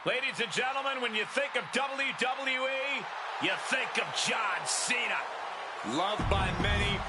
Ladies and gentlemen, when you think of WWE, you think of John Cena. Loved by many.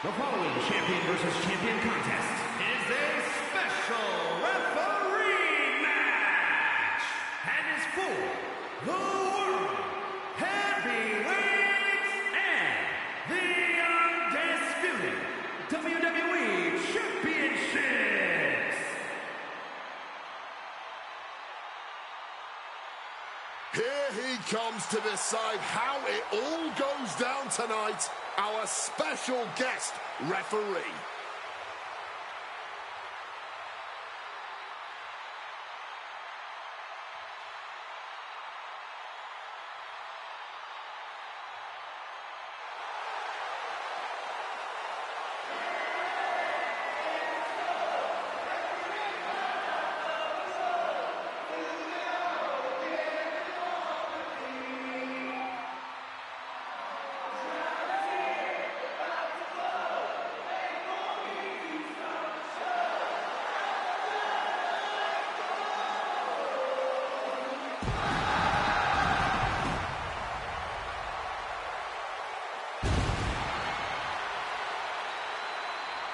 The following champion versus champion contest is a special referee match and is for the World Heavyweights and the undisputed WWE Championships. Here he comes to decide how it all goes down tonight, our special guest referee.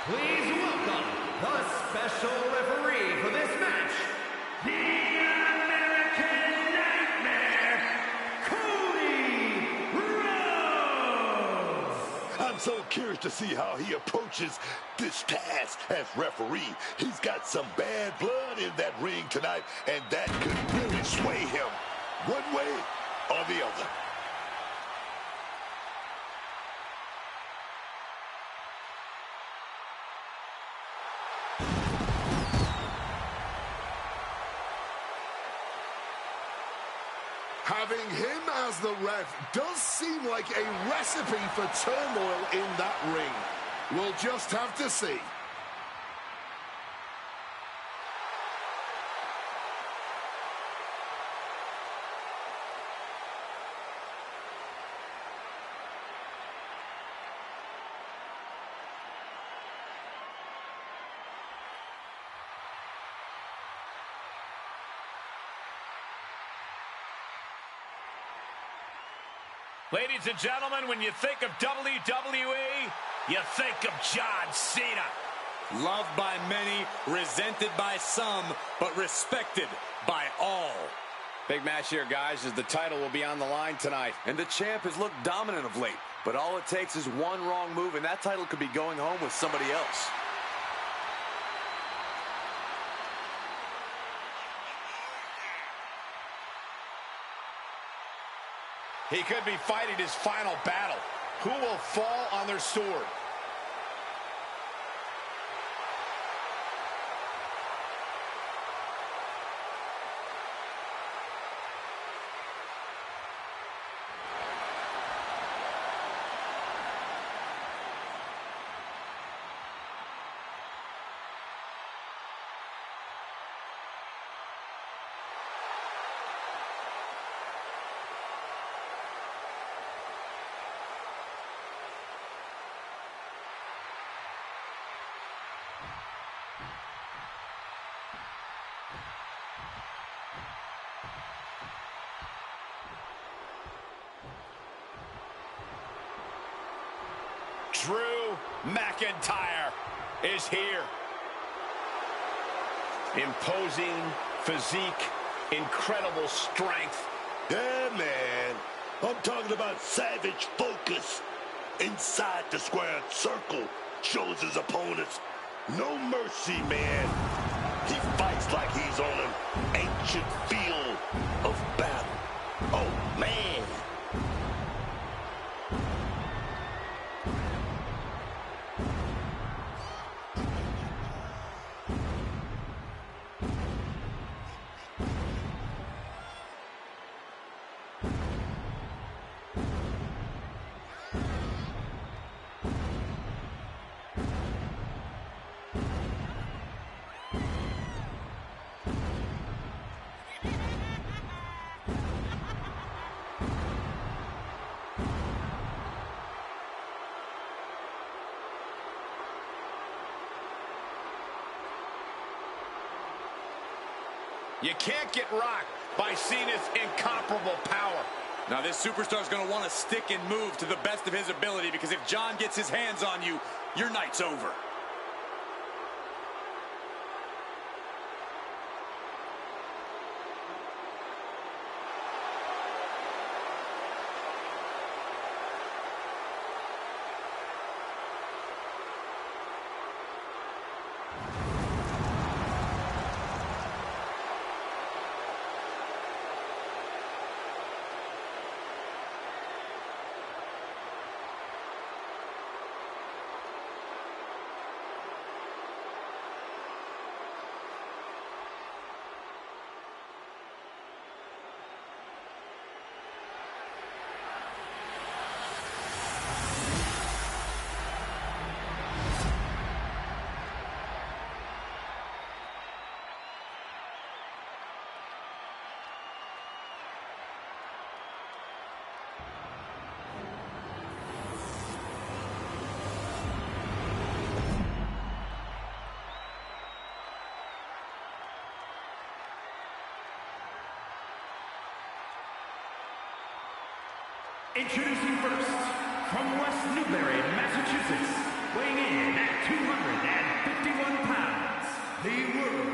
Please welcome the special referee for this match, the American Nightmare, Cody Rhodes. I'm so curious to see how he approaches this task as referee. He's got some bad blood in that ring tonight, and that could really sway him one way or the other. Having him as the ref does seem like a recipe for turmoil in that ring. We'll just have to see. Ladies and gentlemen, when you think of WWE, you think of John Cena. Loved by many, resented by some, but respected by all. Big match here, guys, as the title will be on the line tonight. And the champ has looked dominant of late, but all it takes is one wrong move, and that title could be going home with somebody else. He could be fighting his final battle. Who will fall on their sword? Drew McIntyre is here. Imposing physique, incredible strength. Yeah, man. I'm talking about savage focus. Inside the square circle, shows his opponents no mercy, man. He fights like he's on an ancient field of battle. Oh, man. You can't get rocked by Cena's incomparable power. Now this superstar is going to want to stick and move to the best of his ability, because if John gets his hands on you, your night's over. Introducing first, from West Newbury, Massachusetts, weighing in at 251 pounds, the World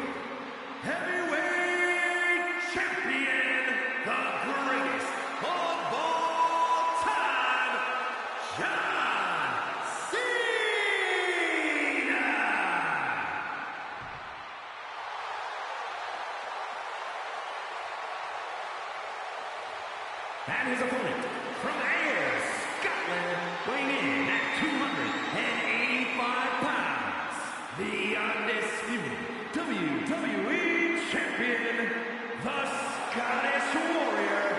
Heavyweight Champion, the greatest of all time, John Cena! And his opponent, from Ayr, Scotland, weighing in at 285 pounds, the undisputed WWE Champion, the Scottish Warrior,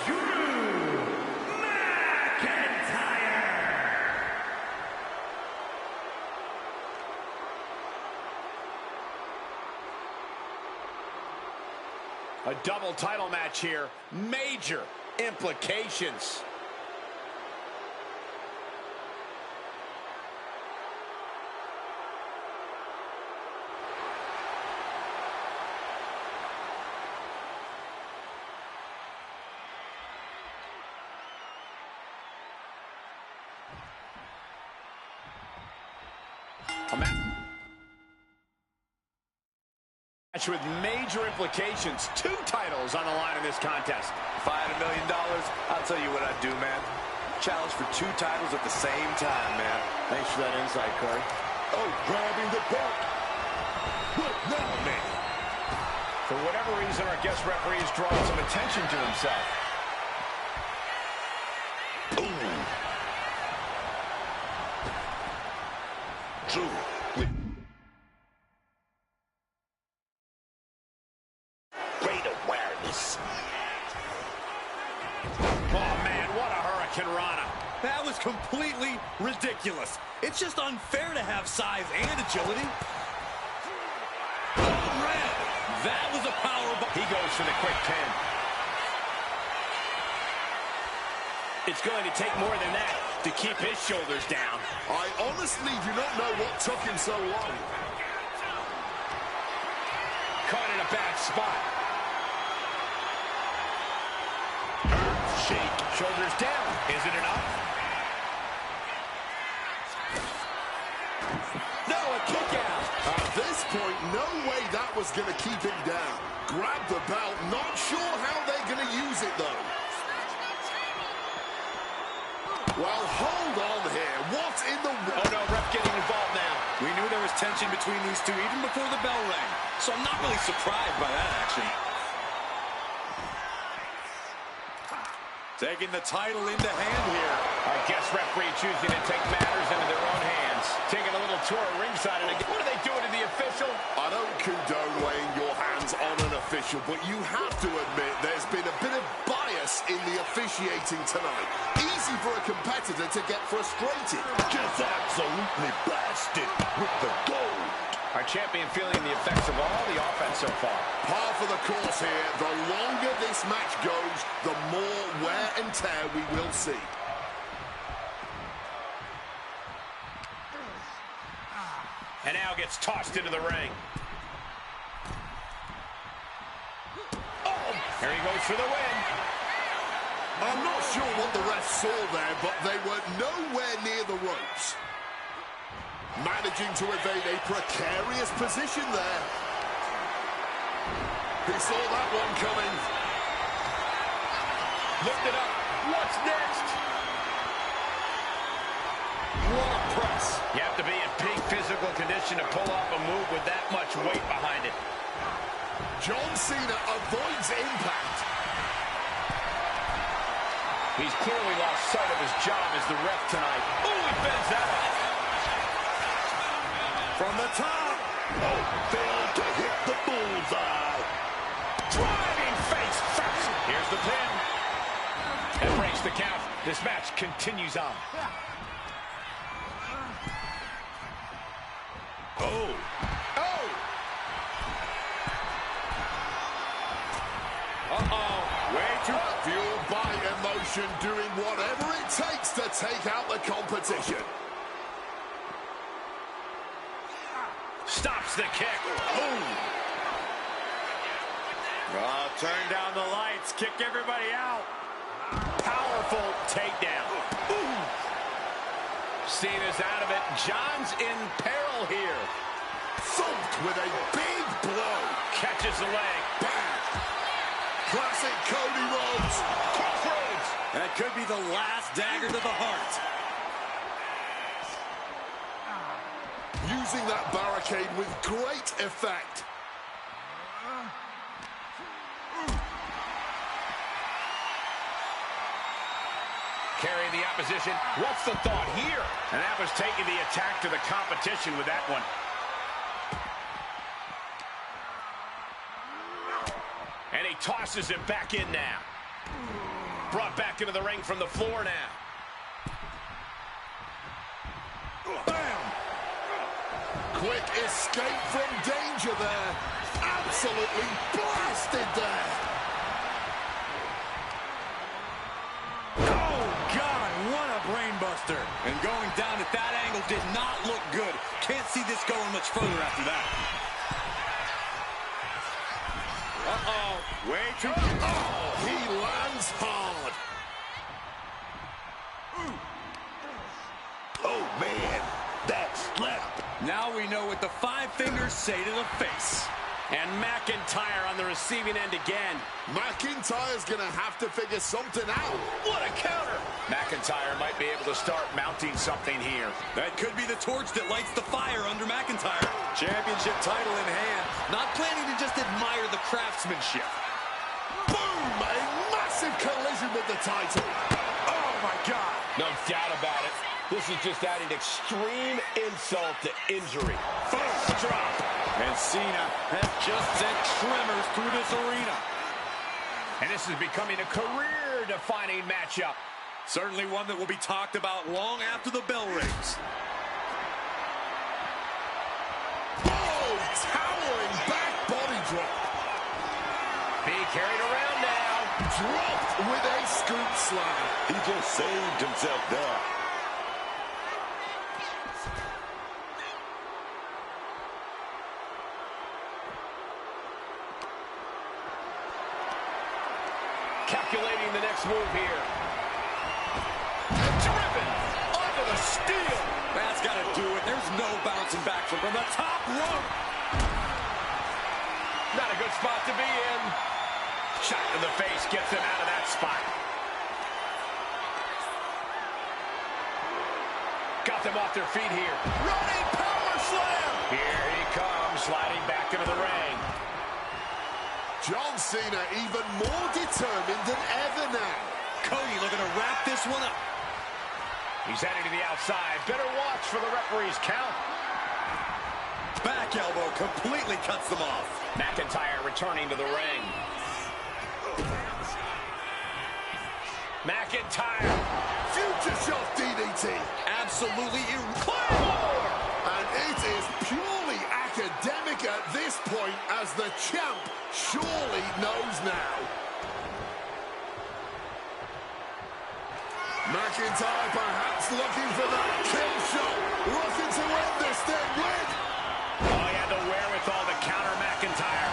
Drew McIntyre. A double title match here. Major implications. A match with major implications. 2 titles on the line in this contest. If I had $1 million, I'll tell you what I'd do, man. Challenge for 2 titles at the same time, man. Thanks for that insight, Corey. Oh, grabbing the belt. What now, man? For whatever reason, our guest referee is drawing some attention to himself. Boom. Drew with great awareness. Oh, man, what a Hurricane Rana. That was completely ridiculous. It's just unfair to have size and agility. Red. That was a power bomb. He goes for the quick 10. It's going to take more than that to keep his shoulders down. I honestly do not know what took him so long. Caught in a bad spot. Shake. Shoulders down. Is it enough? No, a kick out. At this point, no way that was going to keep him down. Grab the belt. Not sure how they're going to use it, though. Well, hold on here. What in the world? Oh, no, ref getting involved now. We knew there was tension between these two even before the bell rang. So I'm not really surprised by that action. Taking the title into hand here. Our guest referee choosing to take matters into their own hands. Taking a little tour of ringside. And again, what are they doing to the official? I don't condone laying your hands on an official, but you have to admit there's been a bit of bias in the officiating tonight. Easy for a competitor to get frustrated. Just absolutely blasted with the gold. Our champion feeling the effects of all the offense so far. Par for the course here. The longer this match goes, the more wear and tear we will see. And now gets tossed into the ring. Oh, here he goes for the win. I'm not sure what the ref saw there, but they were nowhere near the ropes. Managing to evade a precarious position there. He saw that one coming. Lift it up. What's next? What a press. You have to be in peak physical condition to pull off a move with that much weight behind it. John Cena avoids impact. He's clearly lost sight of his job as the ref tonight. Ooh, he bends that off. From the top. Oh, failed to hit the bullseye. Driving face first. Here's the pin. And breaks the count. This match continues on. Oh. Oh. Uh-oh. Way too... Fueled by emotion, doing whatever it takes to take out the competition. Stops the kick. Boom. Oh, turn down the lights. Kick everybody out. Powerful takedown. Ooh. Cena's out of it. John's in peril here. Thumped with a big blow. Catches the leg. Bang. Classic Cody Rhodes. Crossroads. That could be the last dagger to the heart. Using that barricade with great effect. Carrying the opposition. What's the thought here? And that was taking the attack to the competition with that one. And he tosses it back in now. Brought back into the ring from the floor now. Bam! Quick escape from danger there. Absolutely blasted there. Oh, God, what a brainbuster. And going down at that angle did not look good. Can't see this going much further after that. Uh-oh. Way too... Oh, he lands hard. Oh, man, that slap. Now we know what the five fingers say to the face. And McIntyre on the receiving end again. McIntyre's going to have to figure something out. What a counter! McIntyre might be able to start mounting something here. That could be the torch that lights the fire under McIntyre. Championship title in hand. Not planning to just admire the craftsmanship. Boom! A massive collision with the title. Oh, my God. No doubt about it. This is just adding extreme insult to injury. First drop. And Cena has just sent tremors through this arena. And this is becoming a career-defining matchup. Certainly one that will be talked about long after the bell rings. Oh, towering back body drop. Being carried around now. Dropped with a scoop slam. He just saved himself there. Calculating the next move here. Driven onto the steel. That's got to do it. There's no bouncing back from the top rope. Not a good spot to be in. Shot to the face gets him out of that spot. Got them off their feet here. Running power slam. Here he comes, sliding back into the ring. John Cena even more determined than ever now. Cody looking to wrap this one up. He's heading to the outside. Better watch for the referee's count. Back elbow completely cuts them off. McIntyre returning to the ring. McIntyre. Future shot DDT. Absolutely incredible. And it is purely academic at this point, as the champ surely knows now. McIntyre perhaps looking for that kill shot. Looking to end this thing with. Oh, he had the wherewithal to counter McIntyre.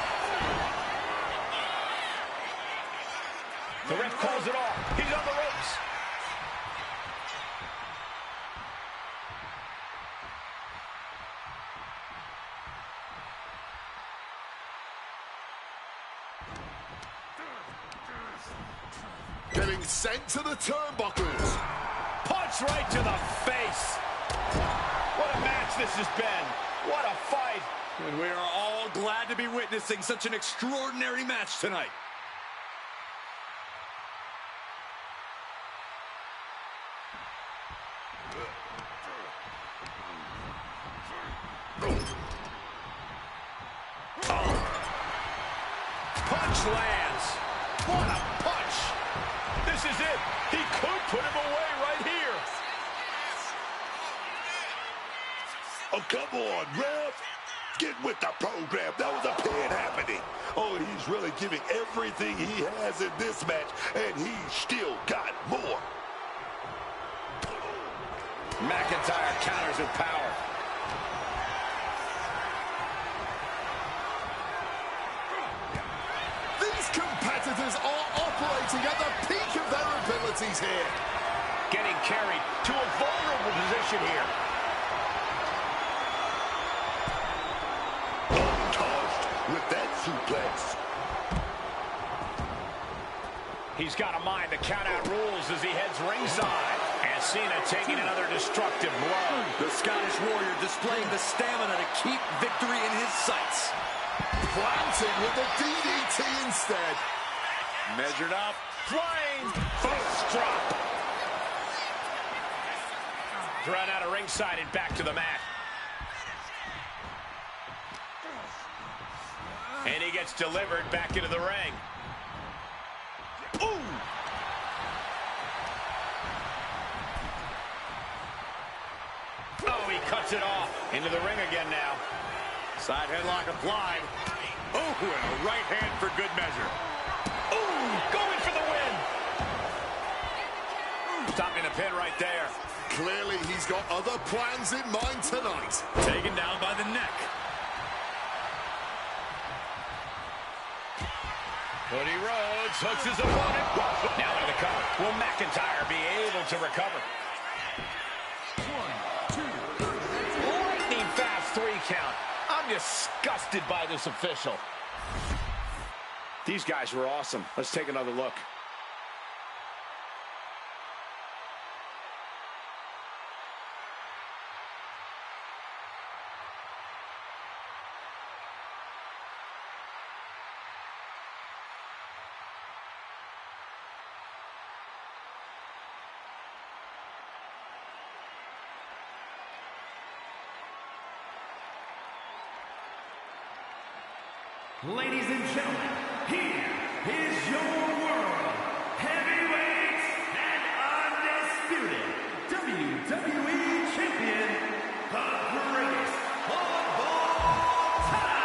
The ref calls it off. He's up Getting sent to the turnbuckles. Punch right to the face. What a match this has been. What a fight. And we are all glad to be witnessing such an extraordinary match tonight. Punch lands. What a punch. This is it. He could put him away right here. Oh, come on, ref. Get with the program. That was a pin happening. Oh, he's really giving everything he has in this match, and he's still got more. McIntyre counters with power. These competitors are operating at the peak of their abilities here. Getting carried to a vulnerable position here. Tossed with that suplex. He's got to mind the count-out rules as he heads ringside. And Cena taking another destructive blow. The Scottish Warrior displaying the stamina to keep victory in his sights. Planting with the DDT instead. Measured up. Flying. Face drop. Thrown out of ringside and back to the mat. And he gets delivered back into the ring. Ooh! Oh, he cuts it off. Into the ring again now. Side headlock applied. Oh, and a right hand for good measure. Ooh, going for the win. Stopping the pin right there. Clearly, he's got other plans in mind tonight. Taken down by the neck. Cody Rhodes hooks his opponent. Now into the cover. Will McIntyre be able to recover? 1, 2, lightning fast 3 count. I'm disgusted by this official. These guys were awesome. Let's take another look. Ladies and gentlemen, here is your world heavyweight and undisputed WWE champion, the greatest of all time.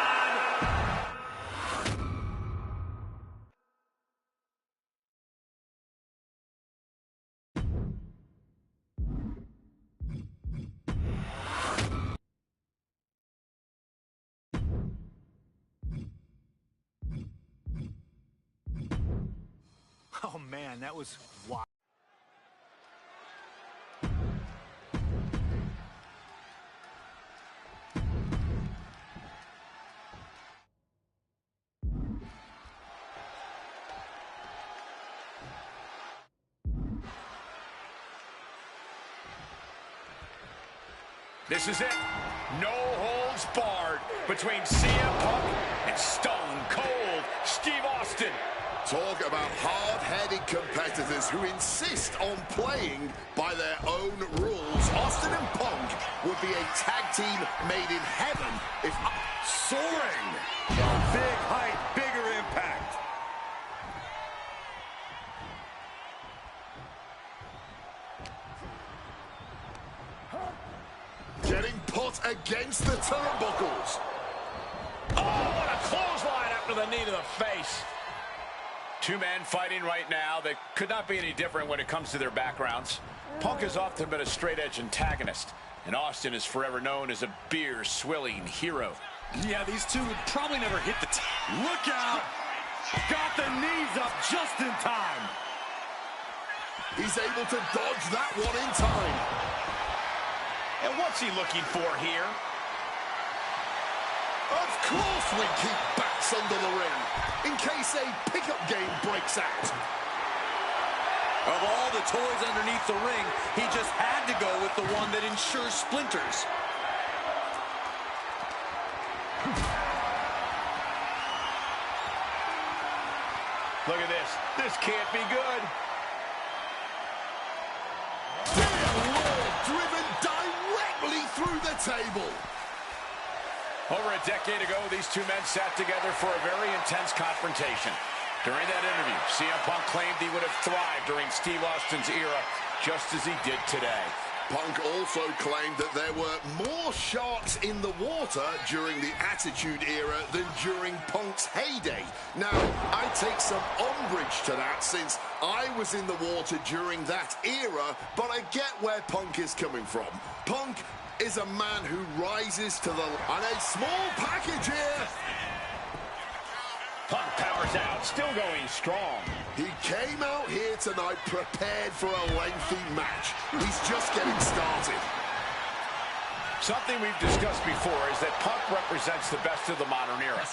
Oh, man, that was wild. This is it. No holds barred between CM Punk and Stone Cold Steve Austin. Talk about hard-headed competitors who insist on playing by their own rules. Austin and Punk would be a tag team made in heaven if... Soaring. Big height, bigger impact. Getting put against the turnbuckles. Oh, what a clothesline after the knee to the face. Two men fighting right now that could not be any different when it comes to their backgrounds. Punk has often been a straight-edge antagonist, and Austin is forever known as a beer-swilling hero. Yeah, these two would probably never hit the top. Look out! Got the knees up just in time. He's able to dodge that one in time. And what's he looking for here? Of course we keep bats under the ring, in case a pickup game breaks out. Of all the toys underneath the ring, he just had to go with the one that ensures splinters. Look at this. This can't be good. Dear Lord, driven directly through the table. Over a decade ago, these two men sat together for a very intense confrontation. During that interview, CM Punk claimed he would have thrived during Steve Austin's era, just as he did today. Punk also claimed that there were more sharks in the water during the Attitude Era than during Punk's heyday. Now, I take some umbrage to that since I was in the water during that era, but I get where Punk is coming from. Punk is a man who rises to the... And a small package here. Punk powers out, still going strong. He came out here tonight prepared for a lengthy match. He's just getting started. Something we've discussed before is that Punk represents the best of the modern era,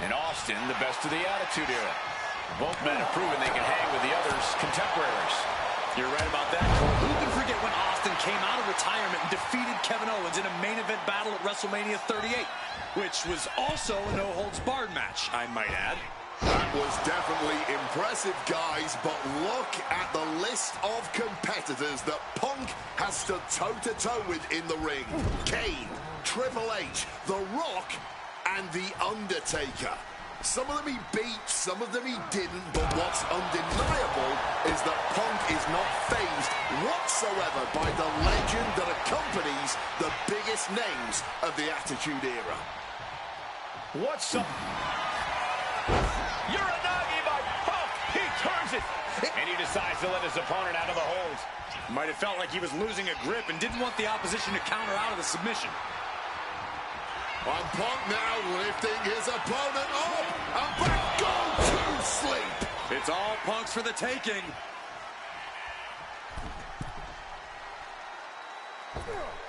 and Austin the best of the Attitude Era. Both men have proven they can hang with the others' contemporaries. You're right about that, Cole. Who can forget when Austin came out of retirement and defeated Kevin Owens in a main event battle at WrestleMania 38, which was also a no-holds-barred match, I might add. That was definitely impressive, guys, but look at the list of competitors that Punk has stood toe-to-toe with in the ring. Kane, Triple H, The Rock, and The Undertaker. Some of them he beat, some of them he didn't, but what's undeniable is that Punk is not fazed whatsoever by the legend that accompanies the biggest names of the Attitude Era. What's up? Uranagi by Punk. He turns it. And he decides to let his opponent out of the hold. Might have felt like he was losing a grip and didn't want the opposition to counter out of the submission. And Punk now lifting his opponent up. And back go to sleep. It's all Punk's for the taking.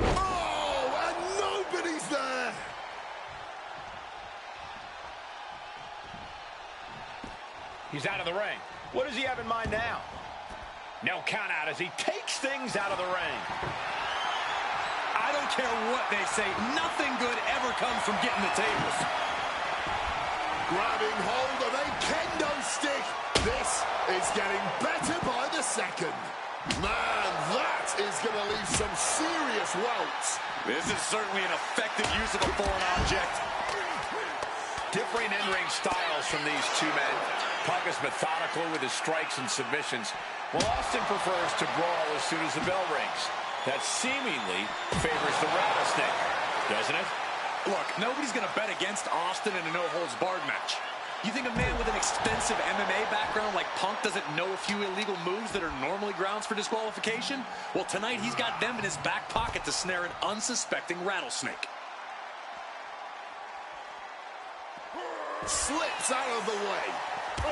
Oh, and nobody's there. He's out of the ring. What does he have in mind now? No count out as he takes things out of the ring. I don't care what they say. Nothing good ever comes from getting the tables. Grabbing hold of a kendo stick. This is getting better by the second. Man, that is going to leave some serious welts. This is certainly an effective use of a foreign object. Differing in-ring styles from these two men. Punk is methodical with his strikes and submissions, while Austin prefers to brawl as soon as the bell rings. That seemingly favors the rattlesnake, doesn't it? Look, nobody's going to bet against Austin in a no-holds-barred match. You think a man with an extensive MMA background like Punk doesn't know a few illegal moves that are normally grounds for disqualification? Well, tonight he's got them in his back pocket to snare an unsuspecting rattlesnake. Slips out of the way. Oh,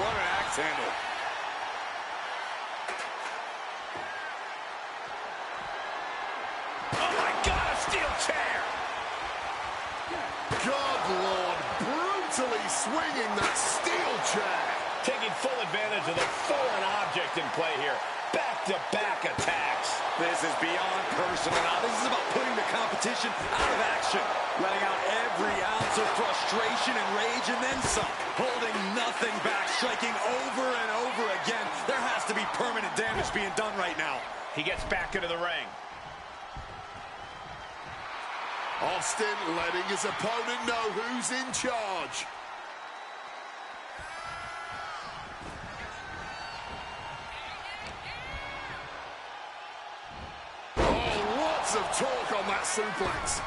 what an axe handle. Oh, my God, a steel chair. God, Lord, brutally swinging that steel chair. Taking full advantage of the foreign object in play here. Back-to-back attacks. This is beyond personal now. This is about putting the competition out of action. Letting out every ounce of frustration and rage and then some. Holding nothing back, striking over and over again. There has to be permanent damage being done right now. He gets back into the ring. Austin letting his opponent know who's in charge. Of torque on that suplex.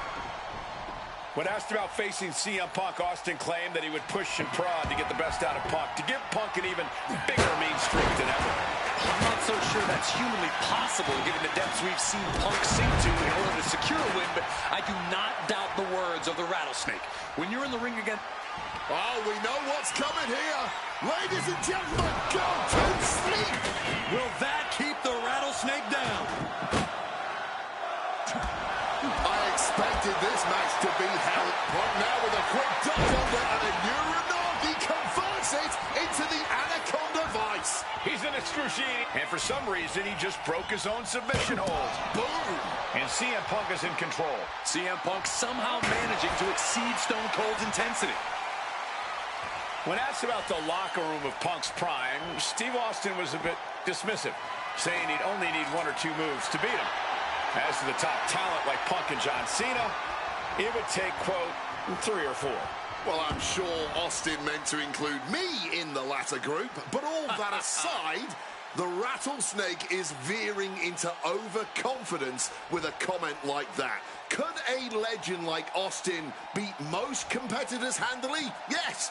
When asked about facing CM Punk, Austin claimed that he would push and prod to get the best out of Punk, to give Punk an even bigger mean streak than ever. I'm not so sure that's humanly possible given the depths we've seen Punk sink to in order to secure a win, but I do not doubt the words of the rattlesnake. When you're in the ring again... Oh, we know what's coming here. Ladies and gentlemen, go to sleep. Will that keep the rattlesnake down? I expect expected this match to be held. Punk now with a quick duck under and a Uranagi converts it into the Anaconda Vice. He's in excruciating, and for some reason, he just broke his own submission hold. Boom! And CM Punk is in control. CM Punk somehow managing to exceed Stone Cold's intensity. When asked about the locker room of Punk's prime, Steve Austin was a bit dismissive, saying he'd only need 1 or 2 moves to beat him. As to the top talent like Punk and John Cena, it would take, quote, 3 or 4. Well, I'm sure Austin meant to include me in the latter group, but all that aside, the Rattlesnake is veering into overconfidence with a comment like that. Could a legend like Austin beat most competitors handily? Yes.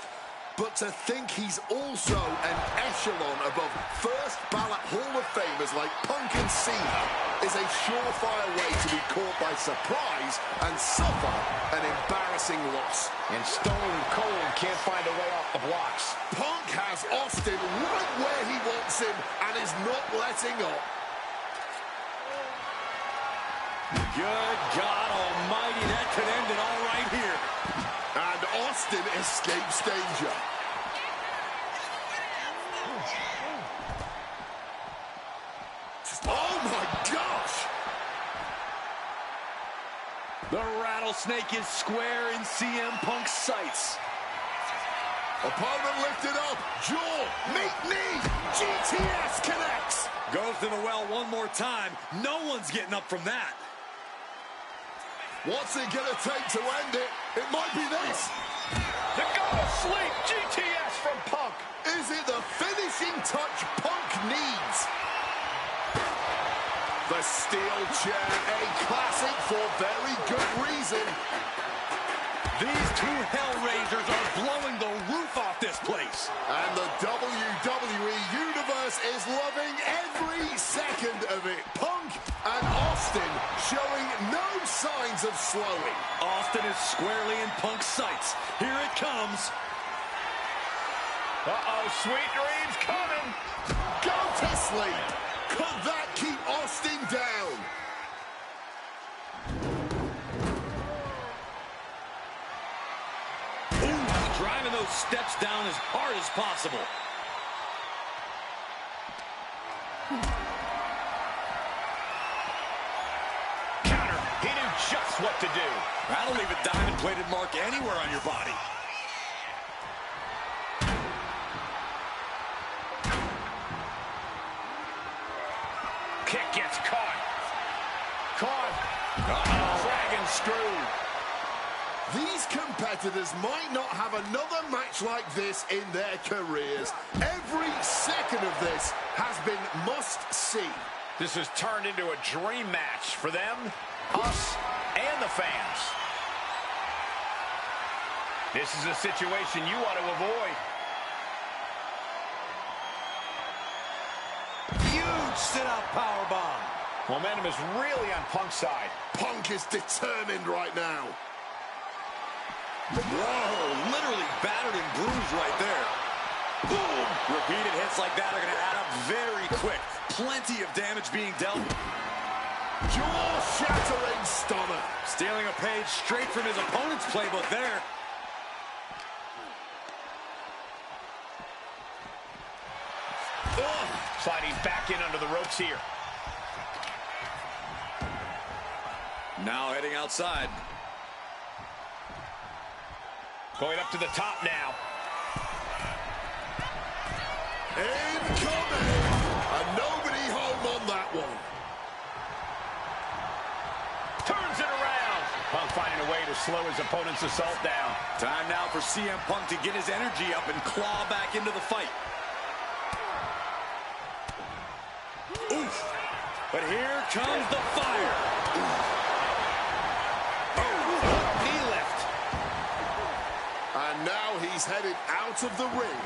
But to think he's also an echelon above first ballot Hall of Famers like Punk and Cena is a surefire way to be caught by surprise and suffer an embarrassing loss. And Stone Cold can't find a way off the blocks. Punk has Austin right where he wants him and is not letting up. Good God almighty, that could end it all right here. And Austin escapes danger. Oh my gosh! The Rattlesnake is square in CM Punk's sights. Opponent lifted up. Jaw, meet knee. GTS connects. Goes to the well one more time. No one's getting up from that. What's it gonna take to end it? It might be this. The go to sleep GTS from Punk. Is it the finishing touch Punk needs? The steel chair, a classic for very good reason. These two Hellraisers are blowing the roof off this place. And the WWE Universe is loving every second of it. Punk and Austin showing no signs of slowing. Austin is squarely in Punk's sights. Here it comes. Uh-oh, sweet dreams coming. Go to sleep. Could that keep Austin down? Ooh, driving those steps down as hard as possible. Counter. He knew just what to do. That'll leave a diamond-plated mark anywhere on your body. Kick gets caught. Caught. Uh-oh. Dragon screw. These competitors might not have another match like this in their careers. Every second of this has been must-see. This has turned into a dream match for them, us, and the fans. This is a situation you want to avoid. Huge sit-out powerbomb. Momentum is really on Punk's side. Punk is determined right now. Whoa, literally battered and bruised right there. Boom! Repeated hits like that are going to add up very quick. Plenty of damage being dealt. Jaw-shattering stunner. Stealing a page straight from his opponent's playbook there. Ugh. Sliding back in under the ropes here. Now heading outside. Going up to the top now. Incoming! And nobody home on that one. Turns it around. Punk finding a way to slow his opponent's assault down. Time now for CM Punk to get his energy up and claw back into the fight. Oof! But here comes the fire. Knee lift. And now he's headed out of the ring.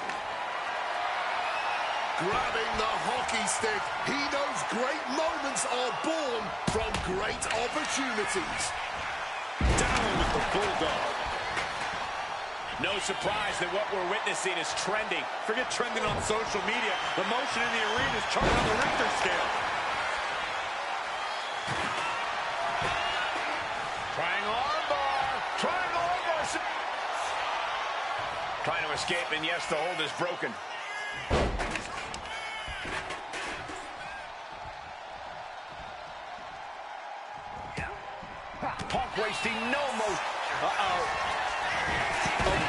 Grabbing the hockey stick, he knows great moments are born from great opportunities. Down with the Bulldog. No surprise that what we're witnessing is trending. Forget trending on social media. The motion in the arena is charted on the Richter scale. Trying arm. Trying to escape, and yes, the hold is broken. Punk wasting no motion.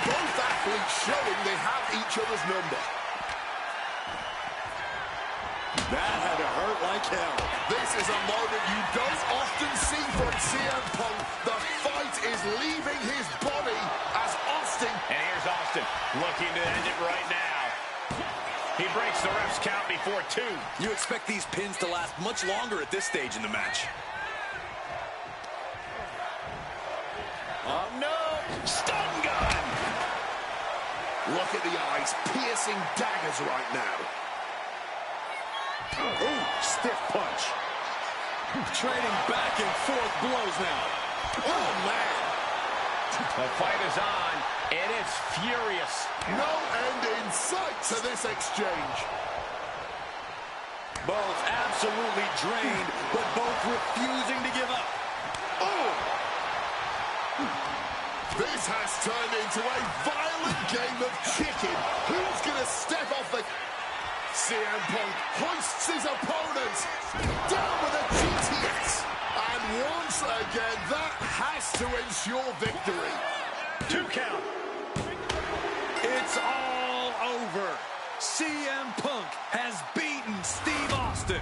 Both athletes showing they have each other's number. That had to hurt like hell. This is a moment you don't often see from CM Punk. The fight is leaving his body as Austin... And here's Austin looking to end it right now. He breaks the ref's count before 2. You expect these pins to last much longer at this stage in the match. Oh, no! Stun gun! Look at the eyes, piercing daggers right now. Ooh, stiff punch. Trading back and forth blows now. Oh, man. The fight is on, and it's furious. No end in sight to this exchange. Both absolutely drained, but both refusing to give up. Oh! This has turned into a violent game of chicken. Who's going to step off the... CM Punk hoists his opponent down with a GTS. And once again, that has to ensure victory. 2 count. It's all over. CM Punk has beaten Steve Austin.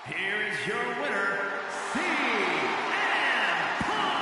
Here is your winner, CM Punk!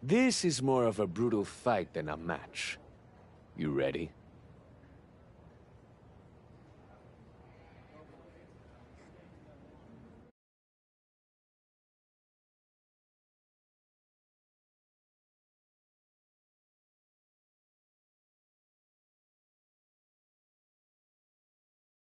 This is more of a brutal fight than a match. You ready?